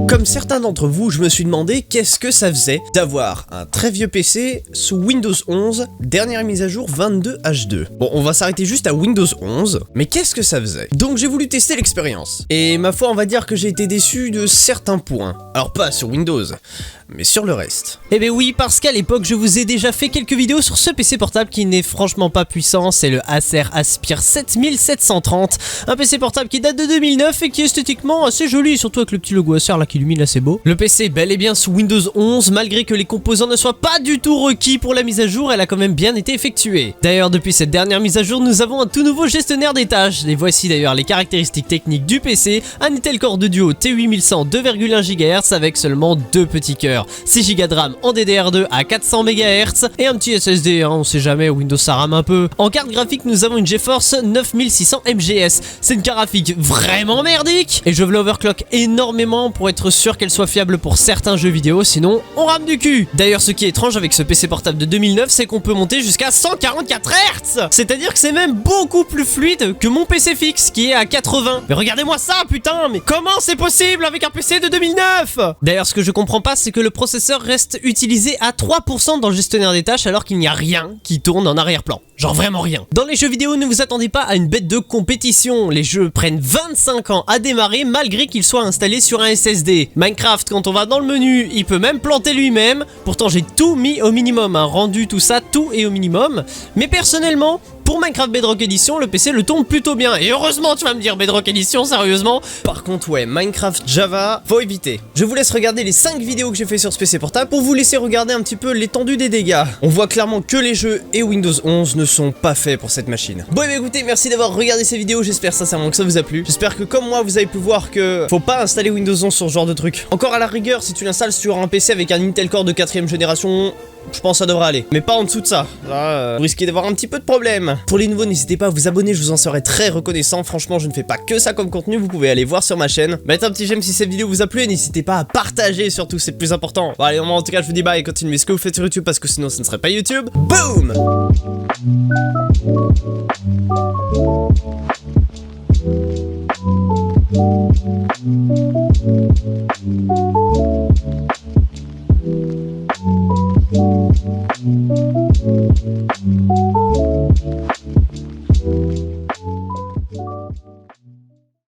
Comme certains d'entre vous, je me suis demandé qu'est-ce que ça faisait d'avoir un très vieux PC sous Windows 11, dernière mise à jour 22H2. Bon, on va s'arrêter juste à Windows 11, mais qu'est-ce que ça faisait? Donc j'ai voulu tester l'expérience. Et ma foi, on va dire que j'ai été déçu de certains points. Alors pas sur Windows, mais sur le reste. Eh ben oui, parce qu'à l'époque, je vous ai déjà fait quelques vidéos sur ce PC portable qui n'est franchement pas puissant, c'est le Acer Aspire 7730, un PC portable qui date de 2009 et qui est esthétiquement assez joli, surtout avec le petit logo Acer là qui illumine assez beau. Le PC est bel et bien sous Windows 11, malgré que les composants ne soient pas du tout requis pour la mise à jour, elle a quand même bien été effectuée. D'ailleurs, depuis cette dernière mise à jour, nous avons un tout nouveau gestionnaire des tâches, et voici d'ailleurs les caractéristiques techniques du PC, un Intel Core de Duo T8100 2,1 GHz avec seulement 2 petits cœurs, 6 Go de RAM en DDR2 à 400 MHz et un petit SSD, hein, on sait jamais, Windows ça rame un peu. En carte graphique, nous avons une GeForce 9600 MGS, c'est une carte graphique vraiment merdique et je veux l'overclock énormément pour être sûr qu'elle soit fiable pour certains jeux vidéo, sinon on rame du cul. D'ailleurs, ce qui est étrange avec ce PC portable de 2009, c'est qu'on peut monter jusqu'à 144 Hz, c'est-à-dire que c'est même beaucoup plus fluide que mon PC fixe qui est à 80. Mais regardez-moi ça, putain, mais comment c'est possible avec un PC de 2009? D'ailleurs, ce que je comprends pas, c'est que le processeur reste utilisé à 3% dans le gestionnaire des tâches alors qu'il n'y a rien qui tourne en arrière-plan. Genre vraiment rien. Dans les jeux vidéo, ne vous attendez pas à une bête de compétition. Les jeux prennent 25 ans à démarrer malgré qu'ils soient installés sur un SSD. Minecraft, quand on va dans le menu, il peut même planter lui-même. Pourtant, j'ai tout mis au minimum, hein. Rendu tout ça, tout est au minimum. Mais personnellement, pour Minecraft Bedrock Edition, le PC le tourne plutôt bien. Et heureusement, tu vas me dire Bedrock Edition, sérieusement. Par contre, ouais, Minecraft Java, faut éviter. Je vous laisse regarder les 5 vidéos que j'ai fait sur ce PC portable pour vous laisser regarder un petit peu l'étendue des dégâts. On voit clairement que les jeux et Windows 11 ne sont pas faits pour cette machine. Bon, et bah écoutez, merci d'avoir regardé ces vidéos, j'espère sincèrement que ça vous a plu. J'espère que comme moi, vous avez pu voir que faut pas installer Windows 11 sur ce genre de truc. Encore à la rigueur, si tu l'installes sur un PC avec un Intel Core de 4ème génération, je pense que ça devrait aller. Mais pas en dessous de ça. Là, vous risquez d'avoir un petit peu de problème. Pour les nouveaux, n'hésitez pas à vous abonner, je vous en serai très reconnaissant. Franchement, je ne fais pas que ça comme contenu, vous pouvez aller voir sur ma chaîne. Mettez un petit j'aime si cette vidéo vous a plu et n'hésitez pas à partager surtout, c'est le plus important. Bon allez, en tout cas, je vous dis bye et continuez ce que vous faites sur YouTube parce que sinon ce ne serait pas YouTube. Boom!